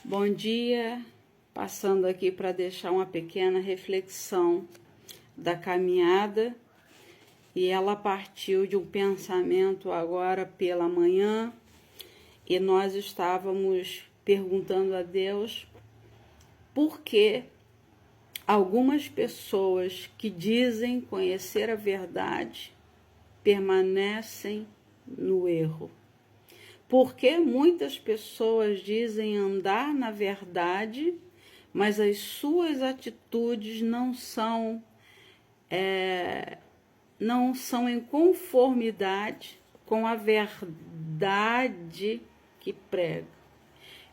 Bom dia, passando aqui para deixar uma pequena reflexão da caminhada, e ela partiu de um pensamento agora pela manhã, e nós estávamos perguntando a Deus por que algumas pessoas que dizem conhecer a verdade permanecem no erro. Porque muitas pessoas dizem andar na verdade, mas as suas atitudes não são em conformidade com a verdade que prega.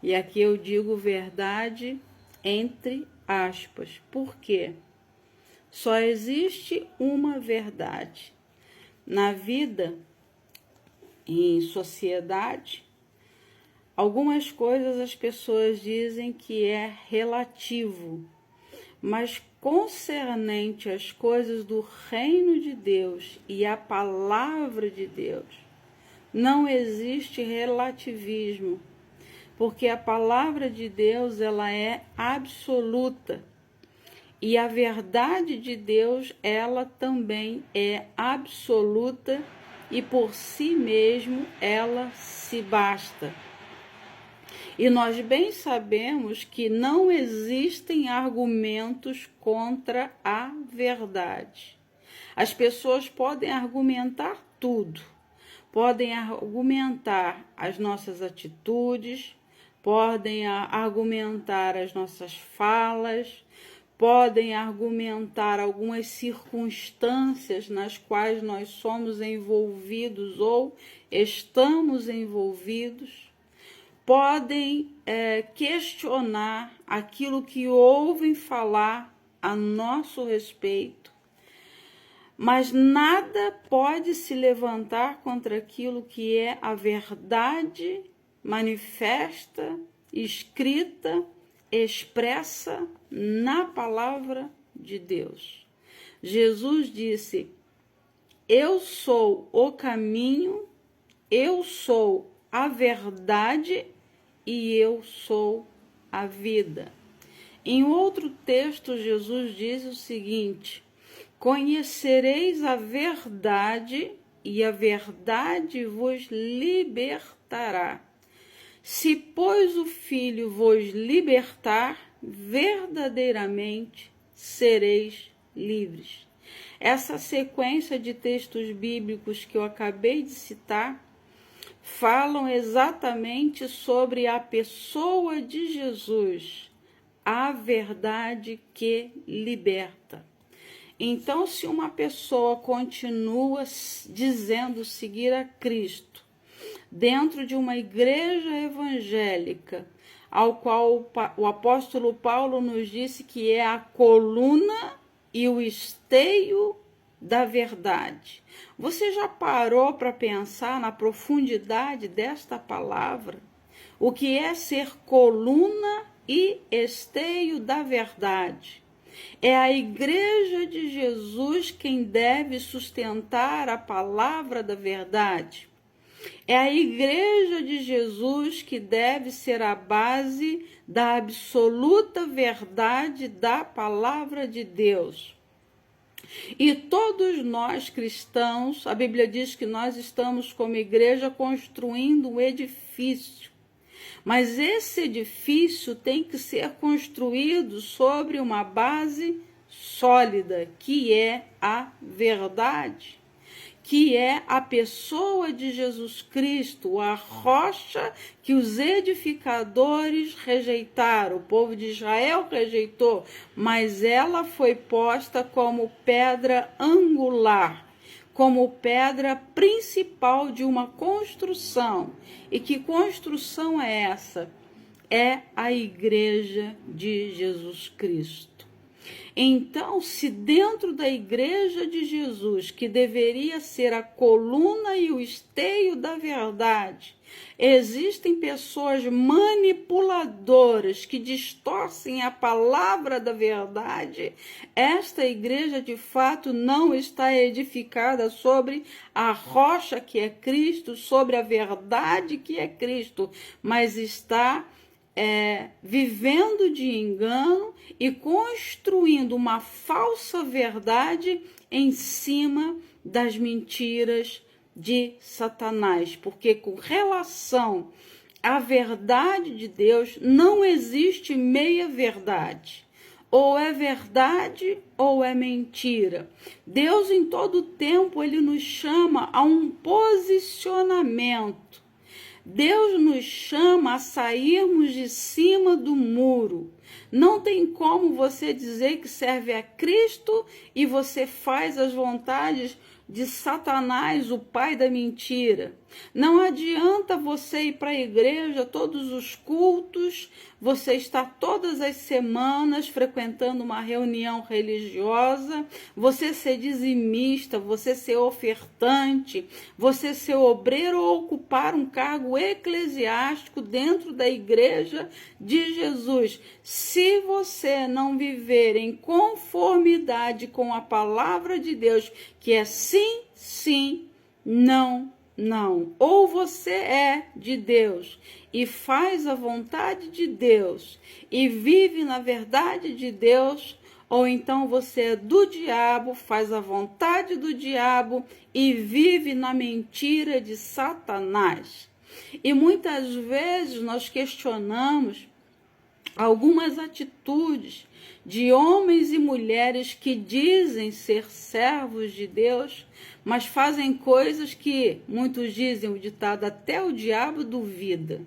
E aqui eu digo verdade entre aspas. Por quê? Só existe uma verdade. Na vida, em sociedade, algumas coisas as pessoas dizem que é relativo, mas concernente às coisas do reino de Deus e à palavra de Deus, não existe relativismo, porque a palavra de Deus ela é absoluta e a verdade de Deus ela também é absoluta e por si mesmo ela se basta. E nós bem sabemos que não existem argumentos contra a verdade. As pessoas podem argumentar tudo, podem argumentar as nossas atitudes, podem argumentar as nossas falas, podem argumentar algumas circunstâncias nas quais nós somos envolvidos ou estamos envolvidos, podem questionar aquilo que ouvem falar a nosso respeito, mas nada pode se levantar contra aquilo que é a verdade manifesta, escrita, expressa na palavra de Deus. Jesus disse: eu sou o caminho, eu sou a verdade e eu sou a vida. Em outro texto, Jesus diz o seguinte: conhecereis a verdade e a verdade vos libertará. Se, pois, o Filho vos libertar, verdadeiramente sereis livres. Essa sequência de textos bíblicos que eu acabei de citar falam exatamente sobre a pessoa de Jesus, a verdade que liberta. Então, se uma pessoa continua dizendo seguir a Cristo, dentro de uma igreja evangélica, ao qual o apóstolo Paulo nos disse que é a coluna e o esteio da verdade. Você já parou para pensar na profundidade desta palavra? O que é ser coluna e esteio da verdade? É a igreja de Jesus quem deve sustentar a palavra da verdade. É a igreja de Jesus que deve ser a base da absoluta verdade da palavra de Deus. E todos nós cristãos, a Bíblia diz que nós estamos como igreja construindo um edifício. Mas esse edifício tem que ser construído sobre uma base sólida, que é a verdade, que é a pessoa de Jesus Cristo, a rocha que os edificadores rejeitaram. O povo de Israel rejeitou, mas ela foi posta como pedra angular, como pedra principal de uma construção. E que construção é essa? É a igreja de Jesus Cristo. Então, se dentro da igreja de Jesus, que deveria ser a coluna e o esteio da verdade, existem pessoas manipuladoras que distorcem a palavra da verdade, esta igreja de fato não está edificada sobre a rocha que é Cristo, sobre a verdade que é Cristo, mas está vivendo de engano e construindo uma falsa verdade em cima das mentiras de Satanás, porque com relação à verdade de Deus não existe meia verdade. Ou é verdade ou é mentira. Deus em todo tempo ele nos chama a um posicionamento. Deus nos chama a sairmos de cima do muro. Não tem como você dizer que serve a Cristo e você faz as vontades de Satanás, o pai da mentira. Não adianta você ir para a igreja todos os cultos, você estar todas as semanas frequentando uma reunião religiosa, você ser dizimista, você ser ofertante, você ser obreiro ou ocupar um cargo eclesiástico dentro da igreja de Jesus. Se você não viver em conformidade com a palavra de Deus, que é sim, sim, não, não. Ou você é de Deus e faz a vontade de Deus e vive na verdade de Deus, ou então você é do diabo, faz a vontade do diabo e vive na mentira de Satanás. E muitas vezes nós questionamos algumas atitudes de homens e mulheres que dizem ser servos de Deus, mas fazem coisas que muitos dizem, o ditado, até o diabo duvida,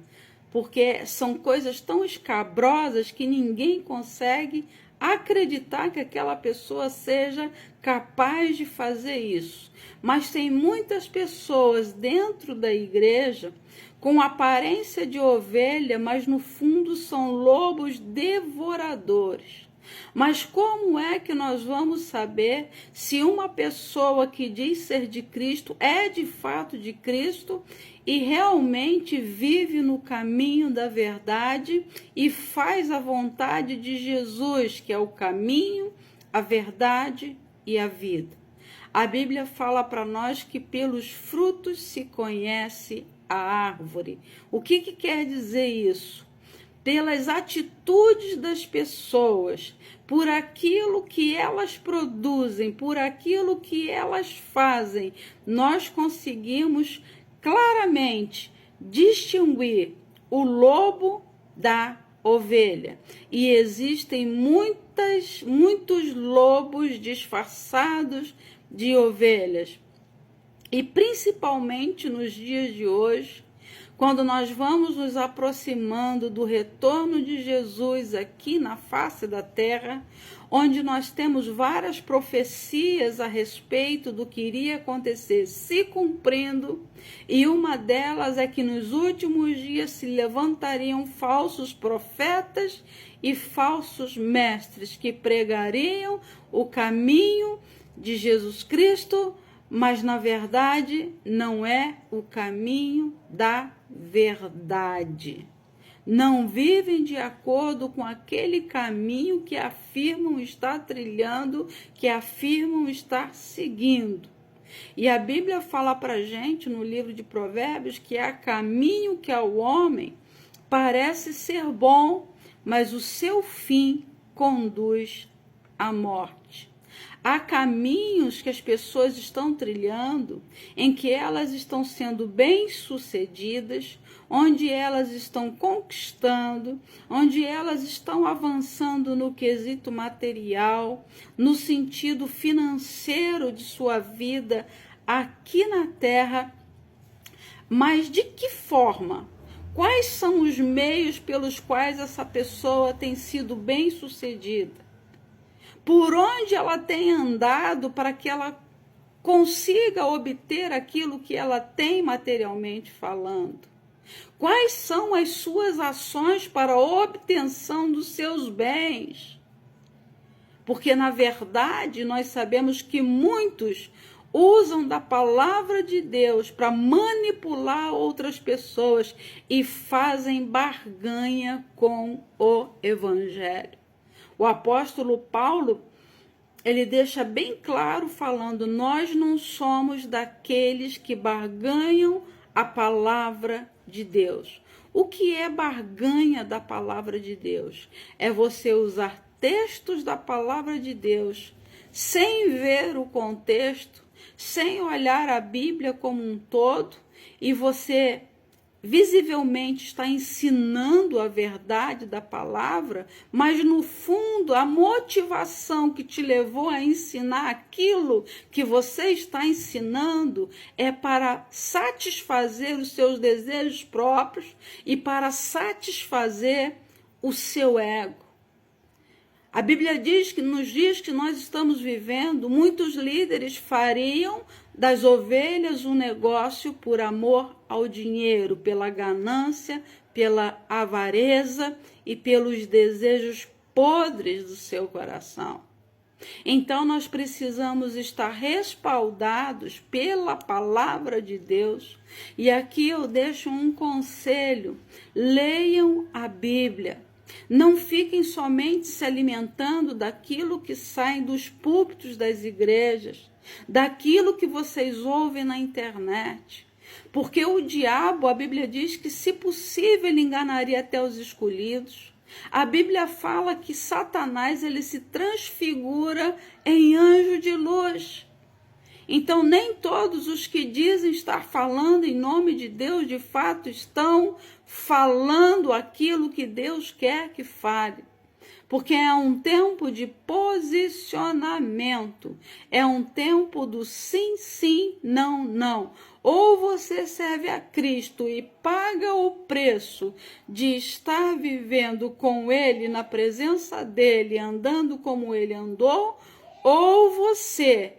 porque são coisas tão escabrosas que ninguém consegue acreditar que aquela pessoa seja capaz de fazer isso. Mas tem muitas pessoas dentro da igreja com aparência de ovelha, mas no fundo são lobos devoradores. Mas como é que nós vamos saber se uma pessoa que diz ser de Cristo é de fato de Cristo e realmente vive no caminho da verdade e faz a vontade de Jesus, que é o caminho, a verdade e a vida? A Bíblia fala para nós que pelos frutos se conhece a árvore. O que quer dizer isso? Pelas atitudes das pessoas, por aquilo que elas produzem, por aquilo que elas fazem, nós conseguimos claramente distinguir o lobo da ovelha. E existem muitos lobos disfarçados de ovelhas. E principalmente nos dias de hoje, quando nós vamos nos aproximando do retorno de Jesus aqui na face da terra, onde nós temos várias profecias a respeito do que iria acontecer se cumprindo, e uma delas é que nos últimos dias se levantariam falsos profetas e falsos mestres que pregariam o caminho de Jesus Cristo, mas na verdade não é o caminho da verdade. Não vivem de acordo com aquele caminho que afirmam estar trilhando, que afirmam estar seguindo. E a Bíblia fala para a gente no livro de Provérbios que há caminho que ao homem parece ser bom, mas o seu fim conduz à morte. Há caminhos que as pessoas estão trilhando em que elas estão sendo bem-sucedidas, onde elas estão conquistando, onde elas estão avançando no quesito material, no sentido financeiro de sua vida aqui na Terra. Mas de que forma? Quais são os meios pelos quais essa pessoa tem sido bem-sucedida? Por onde ela tem andado para que ela consiga obter aquilo que ela tem materialmente falando? Quais são as suas ações para a obtenção dos seus bens? Porque, na verdade, nós sabemos que muitos usam da palavra de Deus para manipular outras pessoas e fazem barganha com o Evangelho. O apóstolo Paulo, ele deixa bem claro falando, nós não somos daqueles que barganham a palavra de Deus. O que é barganha da palavra de Deus? É você usar textos da palavra de Deus sem ver o contexto, sem olhar a Bíblia como um todo, e você visivelmente está ensinando a verdade da palavra, mas no fundo a motivação que te levou a ensinar aquilo que você está ensinando é para satisfazer os seus desejos próprios e para satisfazer o seu ego. A Bíblia diz que nos dias que nós estamos vivendo, muitos líderes fariam das ovelhas um negócio por amor ao dinheiro, pela ganância, pela avareza e pelos desejos podres do seu coração. Então nós precisamos estar respaldados pela palavra de Deus. E aqui eu deixo um conselho: leiam a Bíblia. Não fiquem somente se alimentando daquilo que sai dos púlpitos das igrejas, daquilo que vocês ouvem na internet. Porque o diabo, a Bíblia diz que, se possível, ele enganaria até os escolhidos. A Bíblia fala que Satanás, ele se transfigura em anjo de luz. Então, nem todos os que dizem estar falando em nome de Deus, de fato, estão falando aquilo que Deus quer que fale. Porque é um tempo de posicionamento, é um tempo do sim, sim, não, não. Ou você serve a Cristo e paga o preço de estar vivendo com Ele, na presença dEle, andando como Ele andou, ou você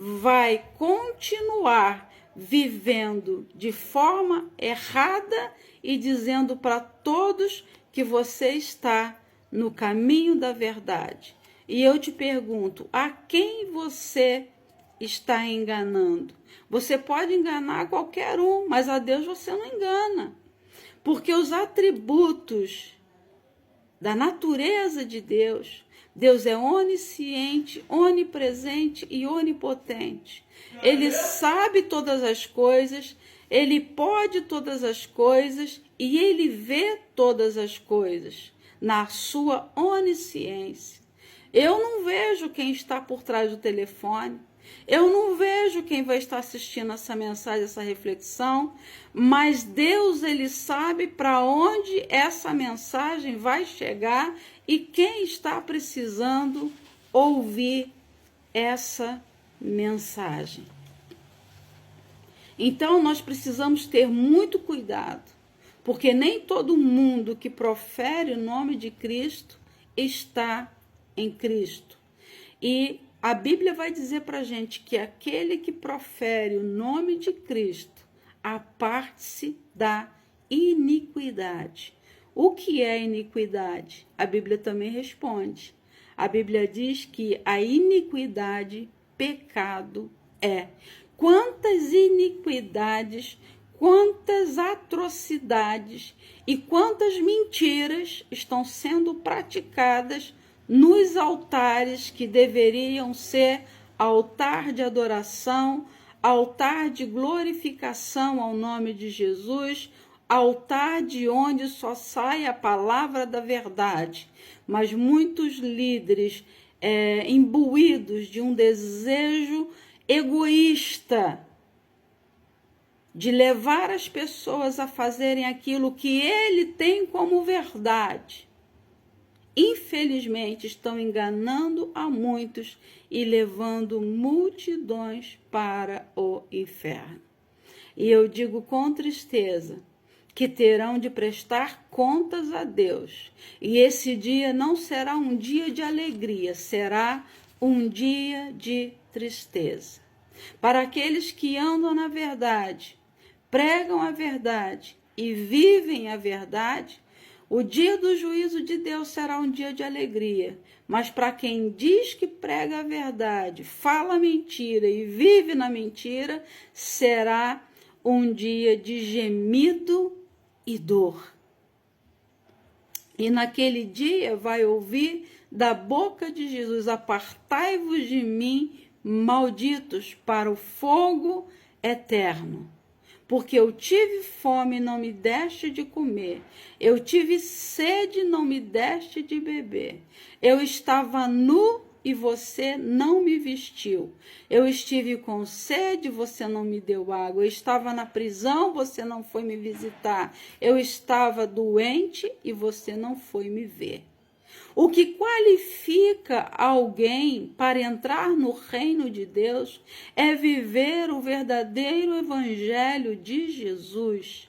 vai continuar vivendo de forma errada e dizendo para todos que você está no caminho da verdade. E eu te pergunto, a quem você está enganando? Você pode enganar qualquer um, mas a Deus você não engana. Porque os atributos da natureza de Deus, Deus é onisciente, onipresente e onipotente. Ele sabe todas as coisas, ele pode todas as coisas e ele vê todas as coisas na sua onisciência. Eu não vejo quem está por trás do telefone, eu não vejo quem vai estar assistindo essa mensagem, essa reflexão, mas Deus, ele sabe para onde essa mensagem vai chegar e quem está precisando ouvir essa mensagem. Então, nós precisamos ter muito cuidado, porque nem todo mundo que profere o nome de Cristo está em Cristo. E a Bíblia vai dizer para a gente que aquele que profere o nome de Cristo aparte-se da iniquidade. O que é iniquidade? A Bíblia também responde. A Bíblia diz que a iniquidade, pecado é. Quantas iniquidades, quantas atrocidades e quantas mentiras estão sendo praticadas nos altares que deveriam ser altar de adoração, altar de glorificação ao nome de Jesus, altar de onde só sai a palavra da verdade. Mas muitos líderes imbuídos de um desejo egoísta de levar as pessoas a fazerem aquilo que ele tem como verdade, infelizmente estão enganando a muitos e levando multidões para o inferno. E eu digo com tristeza que terão de prestar contas a Deus. E esse dia não será um dia de alegria, será um dia de tristeza. Para aqueles que andam na verdade, pregam a verdade e vivem a verdade, o dia do juízo de Deus será um dia de alegria, mas para quem diz que prega a verdade, fala mentira e vive na mentira, será um dia de gemido e dor. E naquele dia vai ouvir da boca de Jesus: apartai-vos de mim, malditos, para o fogo eterno. Porque eu tive fome e não me deste de comer. Eu tive sede e não me deste de beber. Eu estava nu e você não me vestiu. Eu estive com sede, você não me deu água. Eu estava na prisão, você não foi me visitar. Eu estava doente e você não foi me ver. O que qualifica alguém para entrar no reino de Deus é viver o verdadeiro evangelho de Jesus.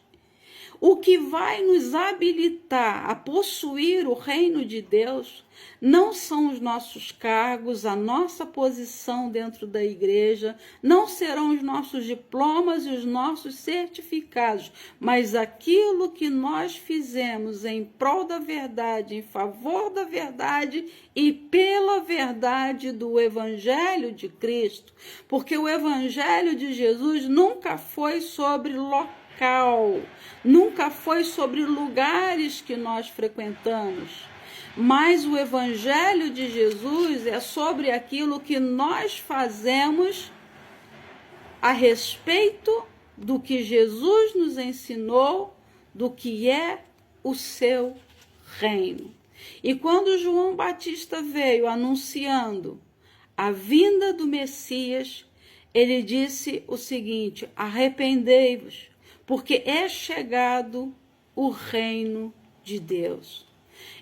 O que vai nos habilitar a possuir o reino de Deus não são os nossos cargos, a nossa posição dentro da igreja, não serão os nossos diplomas e os nossos certificados, mas aquilo que nós fizemos em prol da verdade, em favor da verdade e pela verdade do Evangelho de Cristo. Porque o Evangelho de Jesus nunca foi sobre local, nunca foi sobre lugares que nós frequentamos, mas o Evangelho de Jesus é sobre aquilo que nós fazemos a respeito do que Jesus nos ensinou, do que é o seu reino. E quando João Batista veio anunciando a vinda do Messias, ele disse o seguinte: arrependei-vos, porque é chegado o reino de Deus.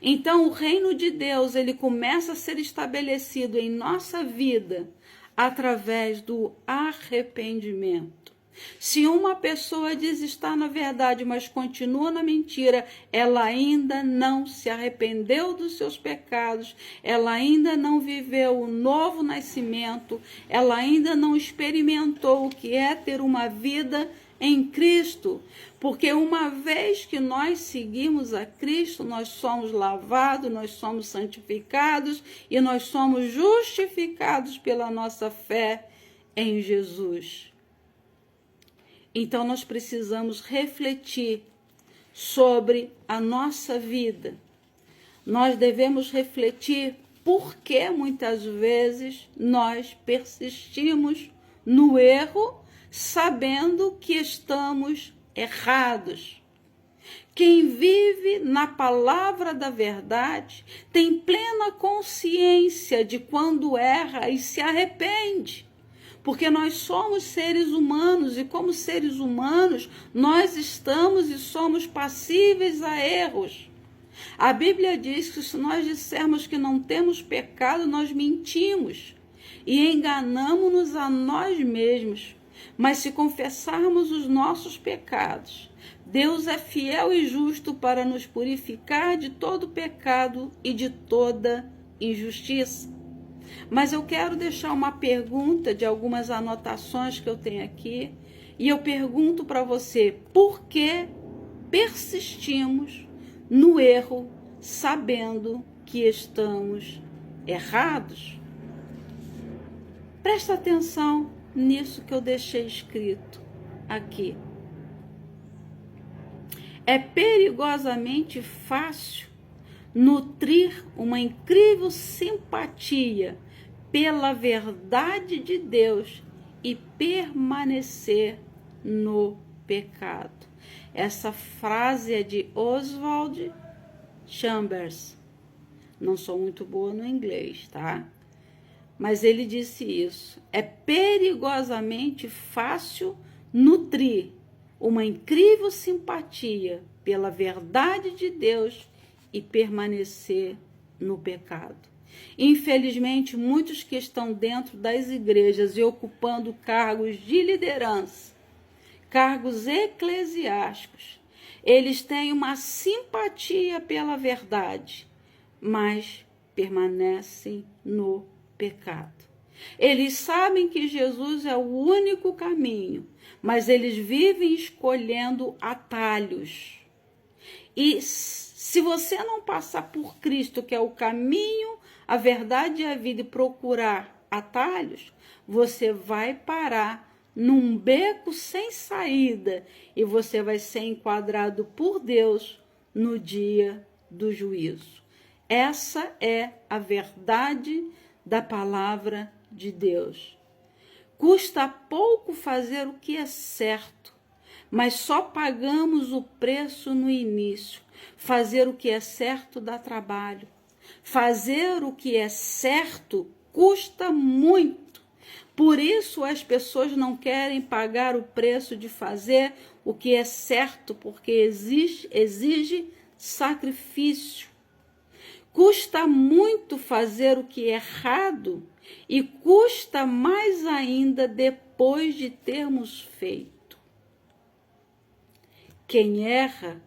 Então, o reino de Deus, ele começa a ser estabelecido em nossa vida através do arrependimento. Se uma pessoa diz estar na verdade, mas continua na mentira, ela ainda não se arrependeu dos seus pecados, ela ainda não viveu o novo nascimento, ela ainda não experimentou o que é ter uma vida em Cristo, porque uma vez que nós seguimos a Cristo, nós somos lavados, nós somos santificados e nós somos justificados pela nossa fé em Jesus. Então nós precisamos refletir sobre a nossa vida. Nós devemos refletir por que muitas vezes nós persistimos no erro, sabendo que estamos errados. Quem vive na palavra da verdade tem plena consciência de quando erra e se arrepende. Porque nós somos seres humanos e como seres humanos nós estamos e somos passíveis a erros. A Bíblia diz que se nós dissermos que não temos pecado, nós mentimos e enganamos-nos a nós mesmos. Mas se confessarmos os nossos pecados, Deus é fiel e justo para nos purificar de todo pecado e de toda injustiça. Mas eu quero deixar uma pergunta de algumas anotações que eu tenho aqui, e eu pergunto para você: por que persistimos no erro sabendo que estamos errados? Presta atenção nisso que eu deixei escrito aqui. É perigosamente fácil nutrir uma incrível simpatia pela verdade de Deus e permanecer no pecado. Essa frase é de Oswald Chambers. Não sou muito boa no inglês, tá? Mas ele disse isso. É perigosamente fácil nutrir uma incrível simpatia pela verdade de Deus e permanecer no pecado. Infelizmente, muitos que estão dentro das igrejas e ocupando cargos de liderança, cargos eclesiásticos, eles têm uma simpatia pela verdade, mas permanecem no pecado. Eles sabem que Jesus é o único caminho, mas eles vivem escolhendo atalhos. E se você não passar por Cristo, que é o caminho, a verdade e a vida, e procurar atalhos, você vai parar num beco sem saída e você vai ser enquadrado por Deus no dia do juízo. Essa é a verdade da palavra de Deus. Custa pouco fazer o que é certo, mas só pagamos o preço no início. Fazer o que é certo dá trabalho. Fazer o que é certo custa muito. Por isso as pessoas não querem pagar o preço de fazer o que é certo, porque exige sacrifício. Custa muito fazer o que é errado e custa mais ainda depois de termos feito. Quem erra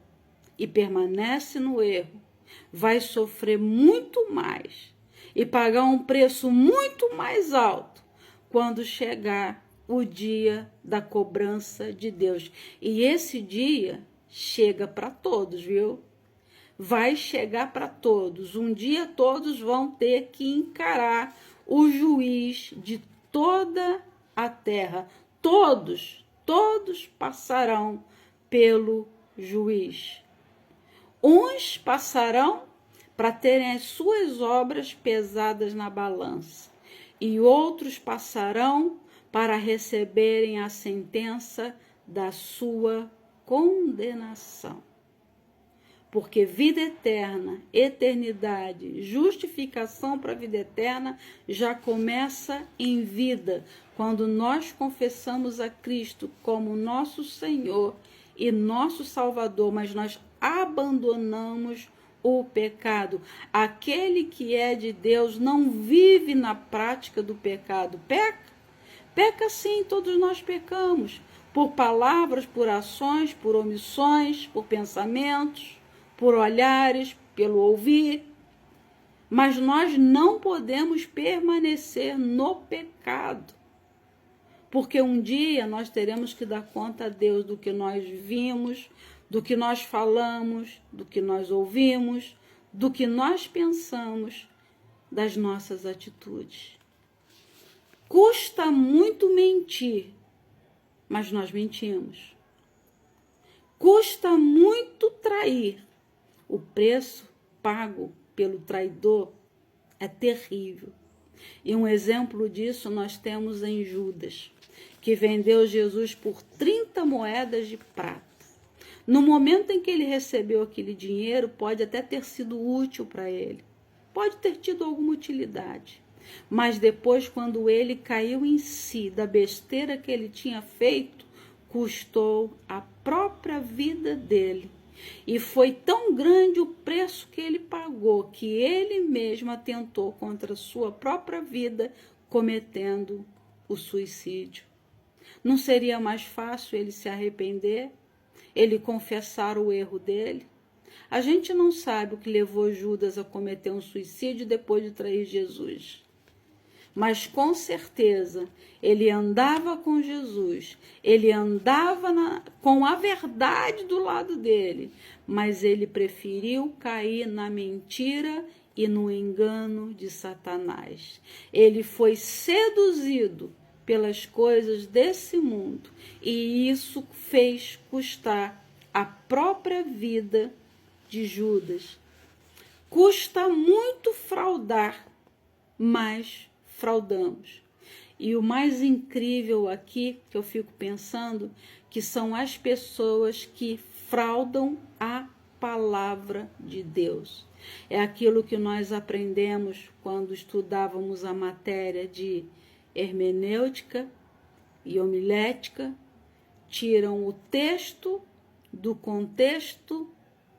e permanece no erro vai sofrer muito mais e pagar um preço muito mais alto quando chegar o dia da cobrança de Deus. E esse dia chega para todos, viu? Vai chegar para todos. Um dia todos vão ter que encarar o juiz de toda a terra. Todos passarão pelo juiz. Uns passarão para terem as suas obras pesadas na balança, e outros passarão para receberem a sentença da sua condenação. Porque vida eterna, eternidade, justificação para a vida eterna já começa em vida, quando nós confessamos a Cristo como nosso Senhor e nosso Salvador, mas nós abandonamos o pecado. Aquele que é de Deus não vive na prática do pecado. Peca sim, todos nós pecamos, por palavras, por ações, por omissões, por pensamentos, por olhares, pelo ouvir. Mas nós não podemos permanecer no pecado, porque um dia nós teremos que dar conta a Deus do que nós vimos, do que nós falamos, do que nós ouvimos, do que nós pensamos, das nossas atitudes. Custa muito mentir, mas nós mentimos. Custa muito trair. O preço pago pelo traidor é terrível. E um exemplo disso nós temos em Judas, que vendeu Jesus por 30 moedas de prata. No momento em que ele recebeu aquele dinheiro, pode até ter sido útil para ele. Pode ter tido alguma utilidade. Mas depois, quando ele caiu em si da besteira que ele tinha feito, custou a própria vida dele. E foi tão grande o preço que ele pagou, que ele mesmo atentou contra a sua própria vida, cometendo o suicídio. Não seria mais fácil ele se arrepender? Ele confessar o erro dele? A gente não sabe o que levou Judas a cometer um suicídio depois de trair Jesus. Mas com certeza ele andava com Jesus, ele andava com a verdade do lado dele, mas ele preferiu cair na mentira e no engano de Satanás. Ele foi seduzido pelas coisas desse mundo e isso fez custar a própria vida de Judas. Custa muito fraudar, mas fraudamos. E o mais incrível aqui, que eu fico pensando, que são as pessoas que fraudam a palavra de Deus. É aquilo que nós aprendemos quando estudávamos a matéria de hermenêutica e homilética. Tiram o texto do contexto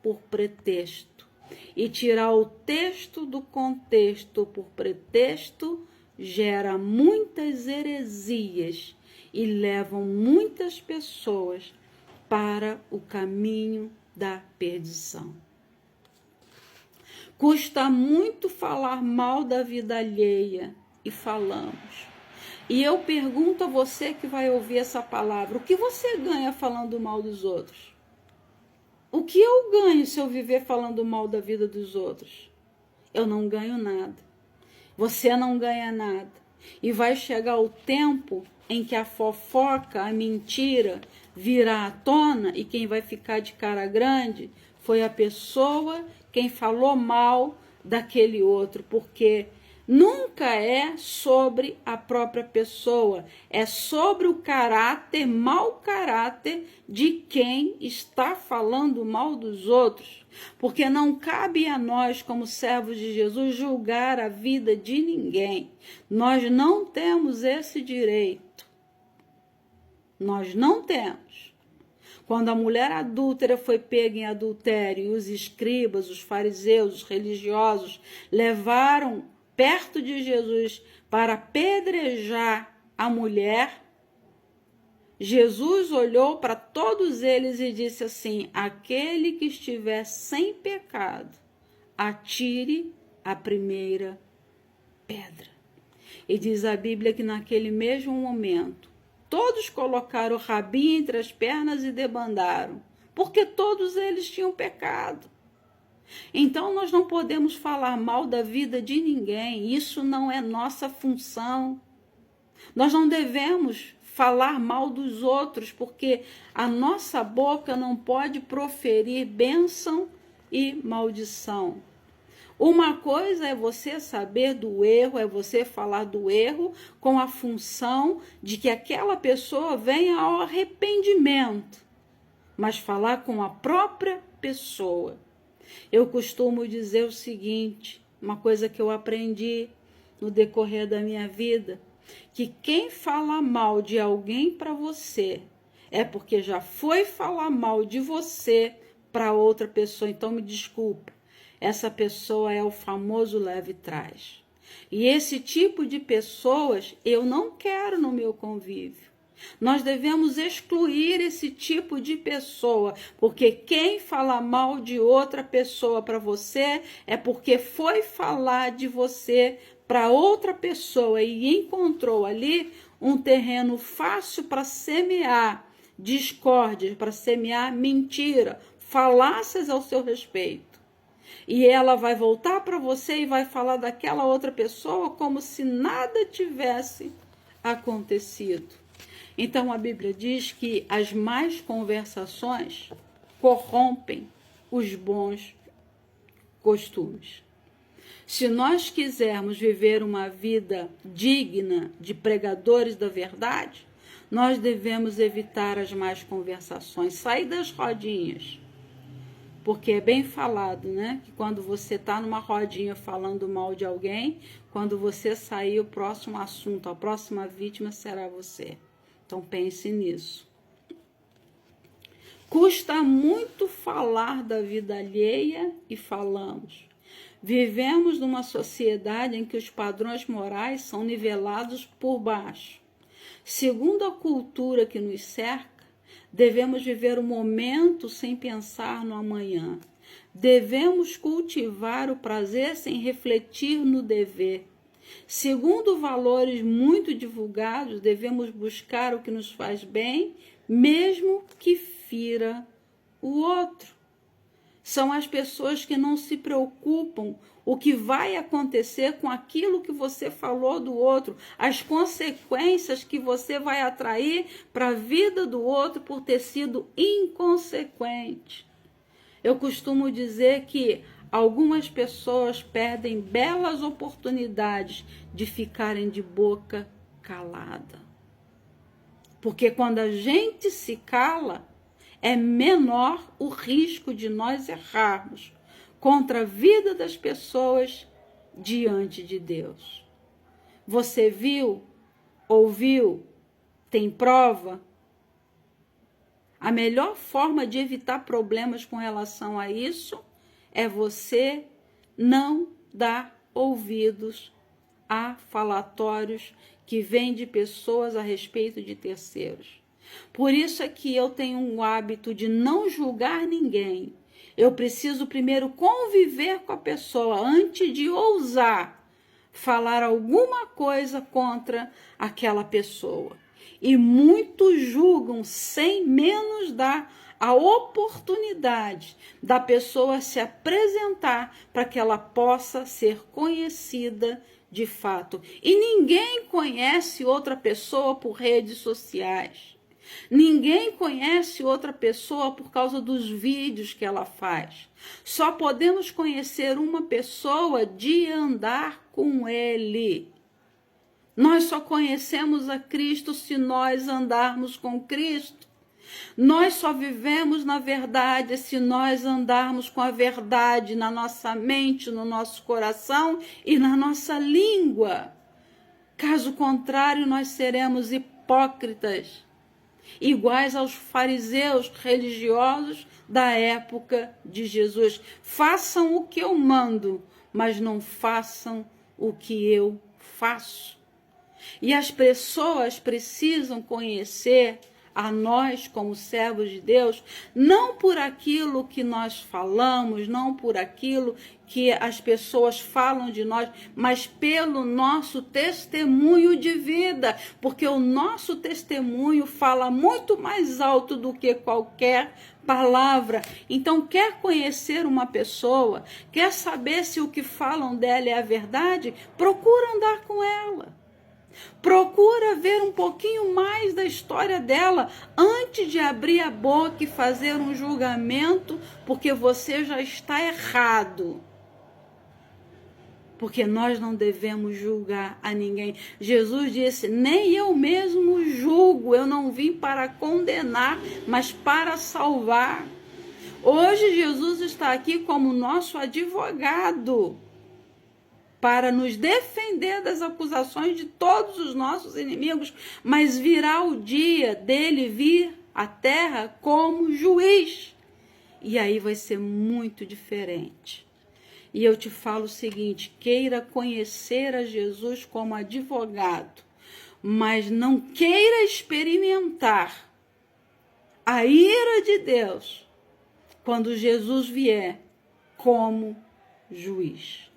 por pretexto. E tirar o texto do contexto por pretexto gera muitas heresias e levam muitas pessoas para o caminho da perdição. Custa muito falar mal da vida alheia e falamos. E eu pergunto a você que vai ouvir essa palavra, o que você ganha falando mal dos outros? O que eu ganho se eu viver falando mal da vida dos outros? Eu não ganho nada. Você não ganha nada. E vai chegar o tempo em que a fofoca, a mentira virá à tona e quem vai ficar de cara grande foi a pessoa quem falou mal daquele outro, porque nunca é sobre a própria pessoa, é sobre o caráter, mau caráter de quem está falando mal dos outros. Porque não cabe a nós, como servos de Jesus, julgar a vida de ninguém. Nós não temos esse direito. Nós não temos. Quando a mulher adúltera foi pega em adultério e os escribas, os fariseus, os religiosos levaram perto de Jesus para apedrejar a mulher, Jesus olhou para todos eles e disse assim: aquele que estiver sem pecado, atire a primeira pedra. E diz a Bíblia que naquele mesmo momento, todos colocaram o rabinho entre as pernas e debandaram, porque todos eles tinham pecado. Então nós não podemos falar mal da vida de ninguém, isso não é nossa função. Nós não devemos falar mal dos outros, porque a nossa boca não pode proferir bênção e maldição. Uma coisa é você saber do erro, é você falar do erro com a função de que aquela pessoa venha ao arrependimento, mas falar com a própria pessoa. Eu costumo dizer o seguinte, uma coisa que eu aprendi no decorrer da minha vida, que quem fala mal de alguém para você é porque já foi falar mal de você para outra pessoa. Então me desculpa, essa pessoa é o famoso leve trás. E esse tipo de pessoas eu não quero no meu convívio. Nós devemos excluir esse tipo de pessoa, porque quem fala mal de outra pessoa para você é porque foi falar de você para outra pessoa e encontrou ali um terreno fácil para semear discórdia, para semear mentira, falácias ao seu respeito. E ela vai voltar para você e vai falar daquela outra pessoa como se nada tivesse acontecido. Então a Bíblia diz que as más conversações corrompem os bons costumes. Se nós quisermos viver uma vida digna de pregadores da verdade, nós devemos evitar as más conversações, sair das rodinhas. Porque é bem falado, né? Que quando você está numa rodinha falando mal de alguém, quando você sair, o próximo assunto, a próxima vítima será você. Então pense nisso. Custa muito falar da vida alheia e falamos. Vivemos numa sociedade em que os padrões morais são nivelados por baixo. Segundo a cultura que nos cerca, devemos viver o momento sem pensar no amanhã. Devemos cultivar o prazer sem refletir no dever. Segundo valores muito divulgados, devemos buscar o que nos faz bem, mesmo que fira o outro. São as pessoas que não se preocupam o que vai acontecer com aquilo que você falou do outro, as consequências que você vai atrair para a vida do outro por ter sido inconsequente. Eu costumo dizer que algumas pessoas perdem belas oportunidades de ficarem de boca calada. Porque quando a gente se cala, é menor o risco de nós errarmos contra a vida das pessoas diante de Deus. Você viu, ouviu, tem prova? A melhor forma de evitar problemas com relação a isso é você não dar ouvidos a falatórios que vêm de pessoas a respeito de terceiros. Por isso é que eu tenho um hábito de não julgar ninguém. Eu preciso primeiro conviver com a pessoa antes de ousar falar alguma coisa contra aquela pessoa. E muitos julgam sem menos dar a oportunidade da pessoa se apresentar para que ela possa ser conhecida de fato. E ninguém conhece outra pessoa por redes sociais. Ninguém conhece outra pessoa por causa dos vídeos que ela faz. Só podemos conhecer uma pessoa de andar com ele. Nós só conhecemos a Cristo se nós andarmos com Cristo. Nós só vivemos na verdade se nós andarmos com a verdade na nossa mente, no nosso coração e na nossa língua. Caso contrário, nós seremos hipócritas, iguais aos fariseus religiosos da época de Jesus. Façam o que eu mando, mas não façam o que eu faço. E as pessoas precisam conhecer a nós como servos de Deus, não por aquilo que nós falamos, não por aquilo que as pessoas falam de nós, mas pelo nosso testemunho de vida, porque o nosso testemunho fala muito mais alto do que qualquer palavra. Então, quer conhecer uma pessoa, quer saber se o que falam dela é a verdade, procura andar com ela. Procura ver um pouquinho mais da história dela antes de abrir a boca e fazer um julgamento, porque você já está errado. Porque nós não devemos julgar a ninguém. Jesus disse, nem eu mesmo julgo, eu não vim para condenar, mas para salvar. Hoje Jesus está aqui como nosso advogado, para nos defender das acusações de todos os nossos inimigos, mas virá o dia dele vir à terra como juiz. E aí vai ser muito diferente. E eu te falo o seguinte, queira conhecer a Jesus como advogado, mas não queira experimentar a ira de Deus quando Jesus vier como juiz.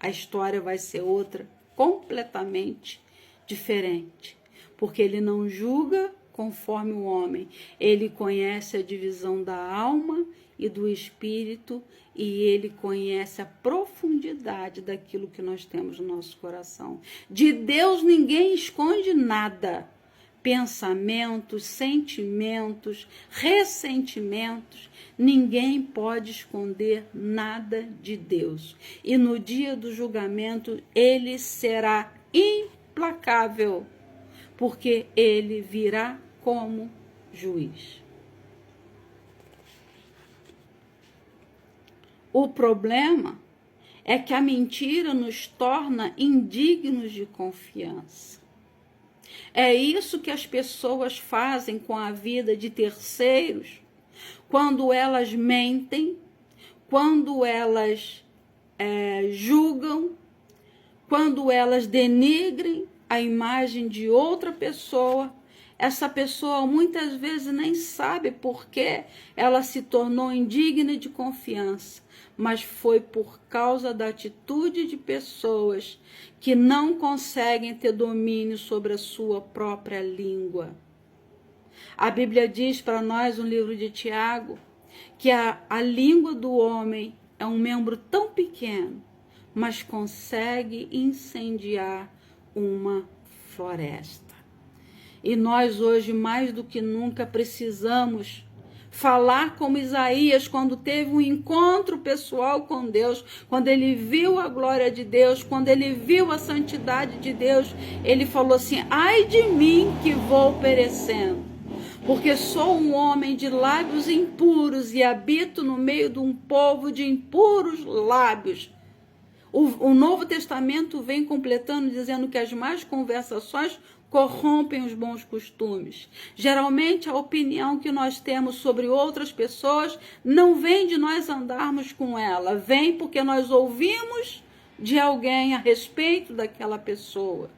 A história vai ser outra, completamente diferente. Porque ele não julga conforme o homem. Ele conhece a divisão da alma e do espírito e ele conhece a profundidade daquilo que nós temos no nosso coração. De Deus ninguém esconde nada. Pensamentos, sentimentos, ressentimentos, ninguém pode esconder nada de Deus. E no dia do julgamento, ele será implacável, porque ele virá como juiz. O problema é que a mentira nos torna indignos de confiança. É isso que as pessoas fazem com a vida de terceiros, quando elas mentem, quando elas julgam, quando elas denigrem a imagem de outra pessoa. Essa pessoa muitas vezes nem sabe por que ela se tornou indigna de confiança, mas foi por causa da atitude de pessoas que não conseguem ter domínio sobre a sua própria língua. A Bíblia diz para nós, no livro de Tiago, que a língua do homem é um membro tão pequeno, mas consegue incendiar uma floresta. E nós hoje, mais do que nunca, precisamos falar como Isaías, quando teve um encontro pessoal com Deus, quando ele viu a glória de Deus, quando ele viu a santidade de Deus, ele falou assim: ai de mim que vou perecendo, porque sou um homem de lábios impuros e habito no meio de um povo de impuros lábios. O Novo Testamento vem completando, dizendo que as más conversações corrompem os bons costumes. Geralmente a opinião que nós temos sobre outras pessoas não vem de nós andarmos com ela, vem porque nós ouvimos de alguém a respeito daquela pessoa.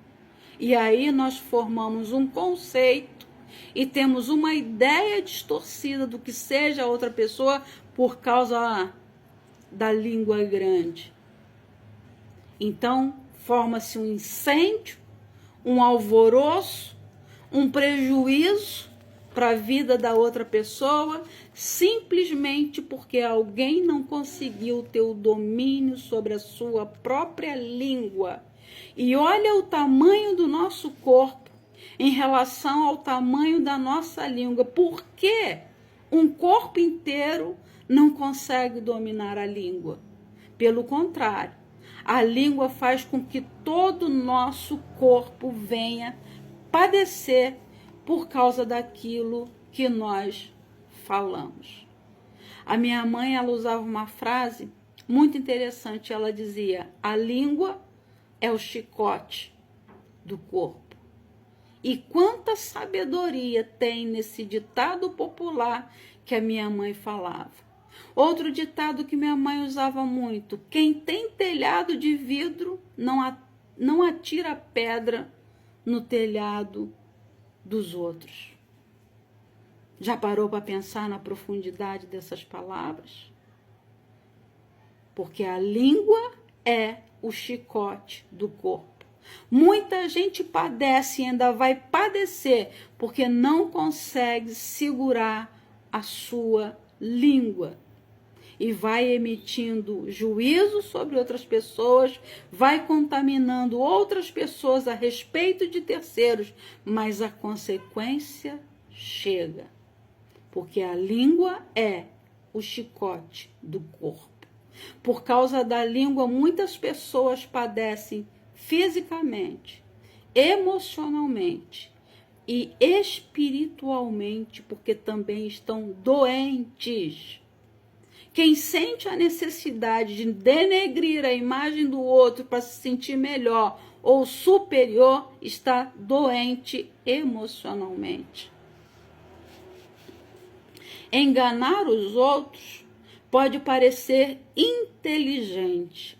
E aí nós formamos um conceito e temos uma ideia distorcida do que seja a outra pessoa por causa da língua grande. Então, forma-se um incêndio, um alvoroço, um prejuízo para a vida da outra pessoa, simplesmente porque alguém não conseguiu ter o domínio sobre a sua própria língua. E olha o tamanho do nosso corpo em relação ao tamanho da nossa língua. Por que um corpo inteiro não consegue dominar a língua? Pelo contrário, a língua faz com que todo o nosso corpo venha padecer por causa daquilo que nós falamos. A minha mãe, ela usava uma frase muito interessante. Ela dizia: a língua é o chicote do corpo. E quanta sabedoria tem nesse ditado popular que a minha mãe falava. Outro ditado que minha mãe usava muito: quem tem telhado de vidro não atira pedra no telhado dos outros. Já parou para pensar na profundidade dessas palavras? Porque a língua é o chicote do corpo. Muita gente padece e ainda vai padecer porque não consegue segurar a sua língua. E vai emitindo juízo sobre outras pessoas, vai contaminando outras pessoas a respeito de terceiros, mas a consequência chega. Porque a língua é o chicote do corpo. Por causa da língua, muitas pessoas padecem fisicamente, emocionalmente e espiritualmente, porque também estão doentes. Quem sente a necessidade de denegrir a imagem do outro para se sentir melhor ou superior está doente emocionalmente. Enganar os outros pode parecer inteligente.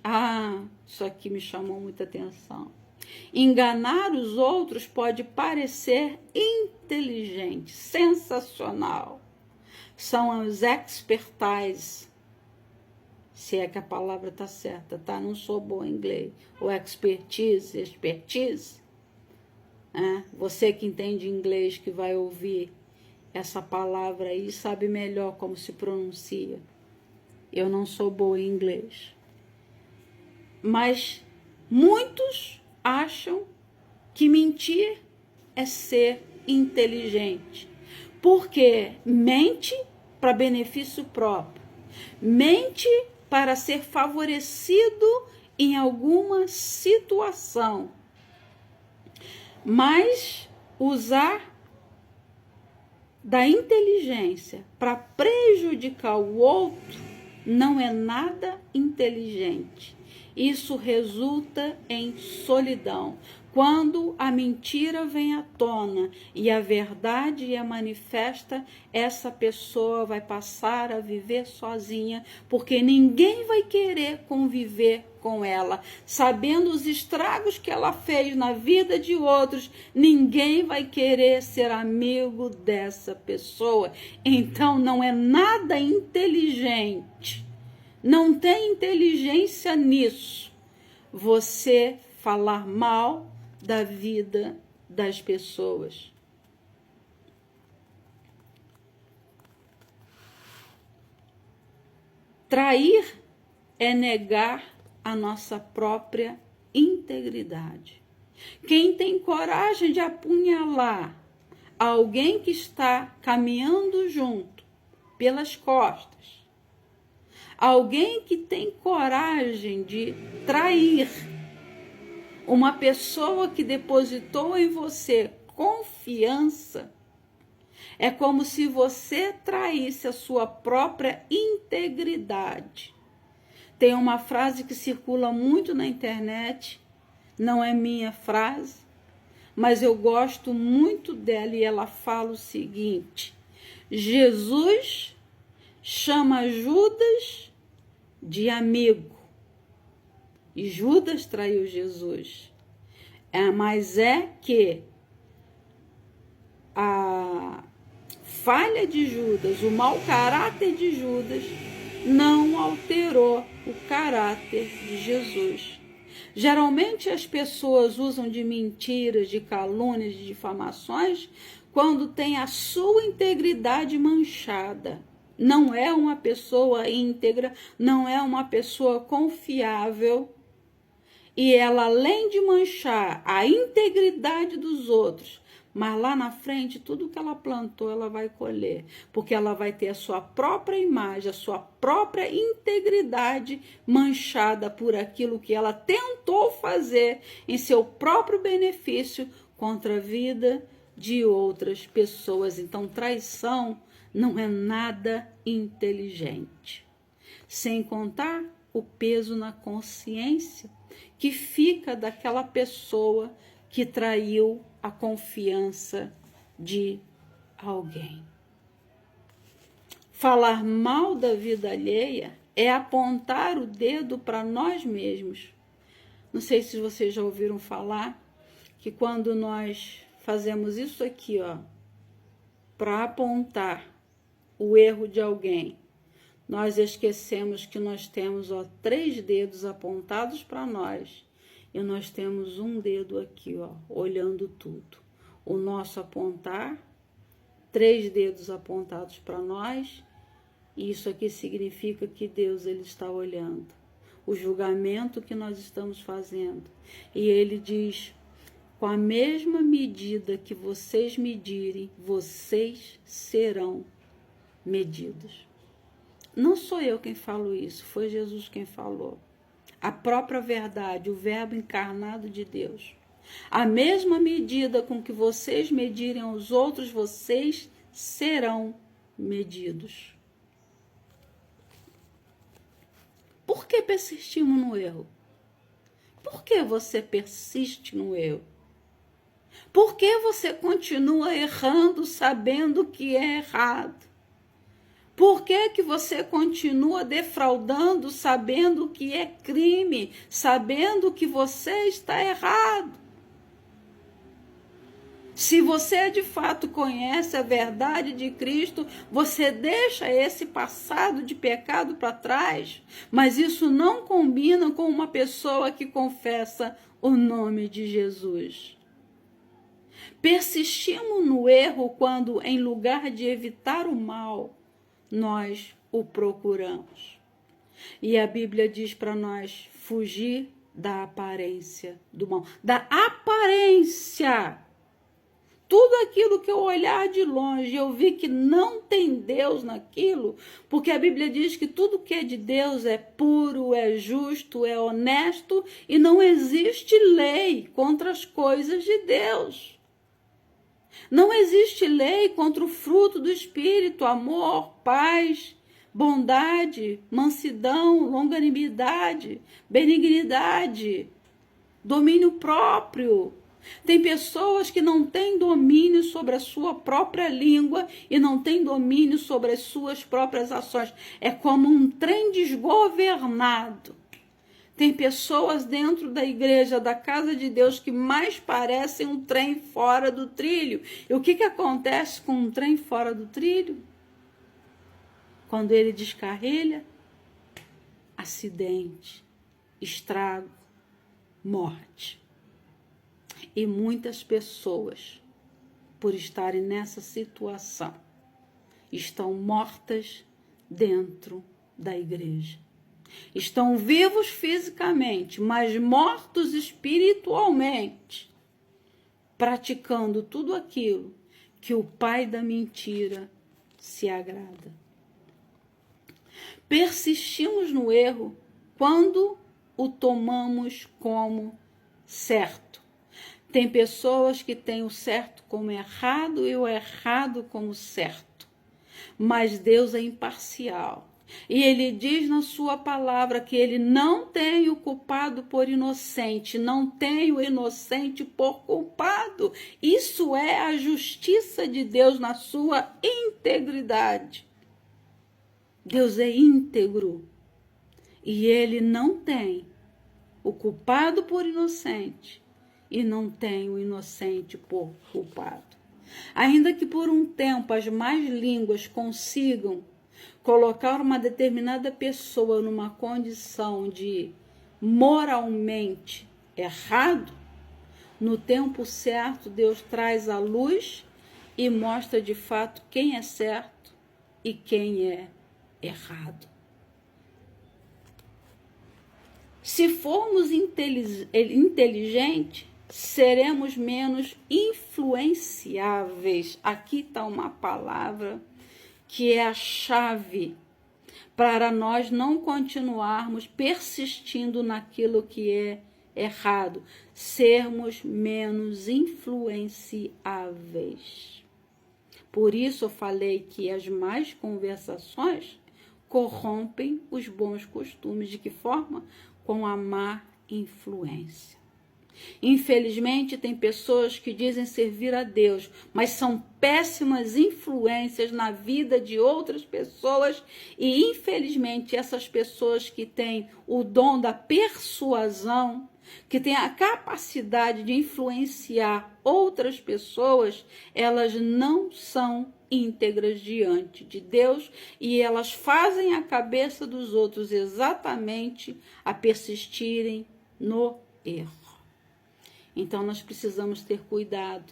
Isso aqui me chamou muita atenção. Enganar os outros pode parecer inteligente, sensacional. São as expertise, se é que a palavra está certa, tá? Não sou boa em inglês. Ou expertise. Você que entende inglês, que vai ouvir essa palavra aí, sabe melhor como se pronuncia. Eu não sou boa em inglês. Mas muitos acham que mentir é ser inteligente. Porque mente para benefício próprio. Mente para ser favorecido em alguma situação. Mas usar da inteligência para prejudicar o outro não é nada inteligente. Isso resulta em solidão. Quando a mentira vem à tona e a verdade é manifesta, essa pessoa vai passar a viver sozinha, porque ninguém vai querer conviver com ela. Sabendo os estragos que ela fez na vida de outros, ninguém vai querer ser amigo dessa pessoa. Então não é nada inteligente. Não tem inteligência nisso. Você falar mal da vida das pessoas. Trair é negar a nossa própria integridade. Quem tem coragem de apunhalar alguém que está caminhando junto pelas costas, alguém que tem coragem de trair uma pessoa que depositou em você confiança, é como se você traísse a sua própria integridade. Tem uma frase que circula muito na internet, não é minha frase, mas eu gosto muito dela e ela fala o seguinte: Jesus chama Judas de amigo. E Judas traiu Jesus. Mas é que a falha de Judas, o mau caráter de Judas, não alterou o caráter de Jesus. Geralmente as pessoas usam de mentiras, de calúnias, de difamações, quando tem a sua integridade manchada. Não é uma pessoa íntegra, não é uma pessoa confiável. E ela, além de manchar a integridade dos outros, Mas lá na frente, tudo que ela plantou, ela vai colher. Porque ela vai ter a sua própria imagem, a sua própria integridade manchada por aquilo que ela tentou fazer em seu próprio benefício contra a vida de outras pessoas. Então, traição não é nada inteligente. Sem contar o peso na consciência que fica daquela pessoa que traiu a confiança de alguém. Falar mal da vida alheia é apontar o dedo para nós mesmos. Não sei se vocês já ouviram falar que quando nós fazemos isso aqui, ó, para apontar o erro de alguém, nós esquecemos que nós temos, ó, 3 dedos apontados para nós e nós temos um dedo aqui, ó, olhando tudo. O nosso apontar, 3 dedos apontados para nós, e isso aqui significa que Deus, ele está olhando o julgamento que nós estamos fazendo. E ele diz: com a mesma medida que vocês medirem, vocês serão medidos. Não sou eu quem falo isso, foi Jesus quem falou. A própria verdade, o verbo encarnado de Deus. A mesma medida com que vocês medirem aos outros, vocês serão medidos. Por que persistimos no erro? Por que você persiste no erro? Por que você continua errando sabendo que é errado? Por que que você continua defraudando sabendo que é crime, sabendo que você está errado? Se você de fato conhece a verdade de Cristo, você deixa esse passado de pecado para trás, mas isso não combina com uma pessoa que confessa o nome de Jesus. Persistimos no erro quando, em lugar de evitar o mal, nós o procuramos. E a Bíblia diz para nós fugir da aparência do mal. Da aparência! Tudo aquilo que eu olhar de longe, eu vi que não tem Deus naquilo, porque a Bíblia diz que tudo que é de Deus é puro, é justo, é honesto, e não existe lei contra as coisas de Deus. Não existe lei contra o fruto do Espírito, amor, paz, bondade, mansidão, longanimidade, benignidade, domínio próprio. Tem pessoas que não têm domínio sobre a sua própria língua e não têm domínio sobre as suas próprias ações. É como um trem desgovernado. Tem pessoas dentro da igreja, da casa de Deus, que mais parecem um trem fora do trilho. E o que acontece com um trem fora do trilho? Quando ele descarrilha, acidente, estrago, morte. E muitas pessoas, por estarem nessa situação, estão mortas dentro da igreja. Estão vivos fisicamente, mas mortos espiritualmente, praticando tudo aquilo que o pai da mentira se agrada. Persistimos no erro quando o tomamos como certo. Tem pessoas que têm o certo como errado e o errado como certo. Mas Deus é imparcial. E ele diz na sua palavra que ele não tem o culpado por inocente, não tem o inocente por culpado. Isso é a justiça de Deus na sua integridade. Deus é íntegro e ele não tem o culpado por inocente e não tem o inocente por culpado. Ainda que por um tempo as más línguas consigam colocar uma determinada pessoa numa condição de moralmente errado, no tempo certo Deus traz a luz e mostra de fato quem é certo e quem é errado. Se formos inteligentes, seremos menos influenciáveis. Aqui está uma palavra que é a chave para nós não continuarmos persistindo naquilo que é errado, sermos menos influenciáveis. Por isso eu falei que as más conversações corrompem os bons costumes. De que forma? Com a má influência. Infelizmente, tem pessoas que dizem servir a Deus, mas são péssimas influências na vida de outras pessoas, e infelizmente essas pessoas que têm o dom da persuasão, que têm a capacidade de influenciar outras pessoas, elas não são íntegras diante de Deus, e elas fazem a cabeça dos outros exatamente a persistirem no erro. Então, nós precisamos ter cuidado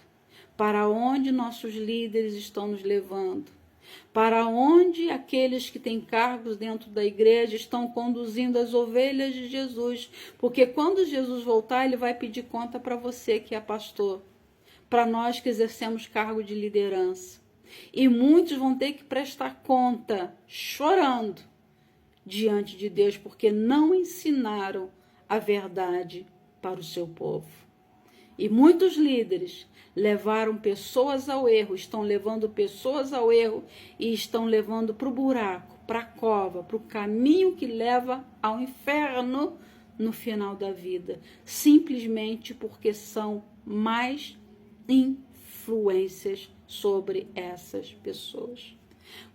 para onde nossos líderes estão nos levando, para onde aqueles que têm cargos dentro da igreja estão conduzindo as ovelhas de Jesus, porque quando Jesus voltar, ele vai pedir conta para você que é pastor, para nós que exercemos cargo de liderança. E muitos vão ter que prestar conta, chorando, diante de Deus, porque não ensinaram a verdade para o seu povo. E muitos líderes levaram pessoas ao erro, estão levando pessoas ao erro e estão levando para o buraco, para a cova, para o caminho que leva ao inferno no final da vida, simplesmente porque são mais influências sobre essas pessoas.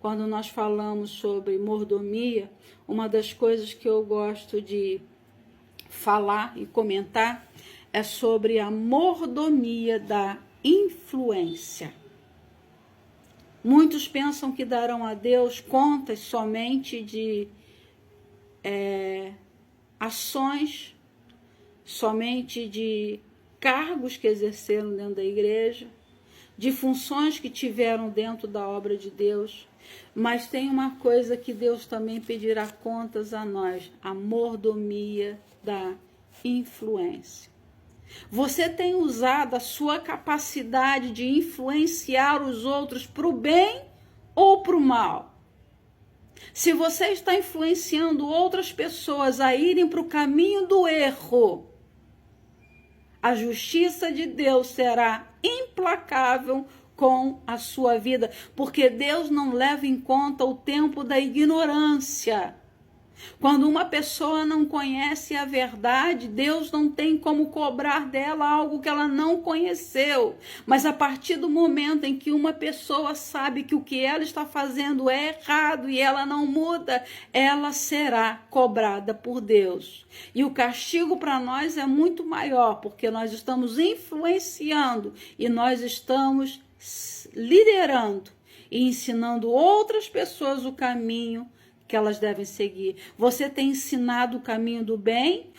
Quando nós falamos sobre mordomia, uma das coisas que eu gosto de falar e comentar é sobre a mordomia da influência. Muitos pensam que darão a Deus contas somente de ações, somente de cargos que exerceram dentro da igreja, de funções que tiveram dentro da obra de Deus. Mas tem uma coisa que Deus também pedirá contas a nós: a mordomia da influência. Você tem usado a sua capacidade de influenciar os outros para o bem ou para o mal? Se você está influenciando outras pessoas a irem para o caminho do erro, a justiça de Deus será implacável com a sua vida, porque Deus não leva em conta o tempo da ignorância. Quando uma pessoa não conhece a verdade, Deus não tem como cobrar dela algo que ela não conheceu. Mas a partir do momento em que uma pessoa sabe que o que ela está fazendo é errado e ela não muda, ela será cobrada por Deus. E o castigo para nós é muito maior, porque nós estamos influenciando e nós estamos liderando e ensinando outras pessoas o caminho que elas devem seguir. Você tem ensinado o caminho do bem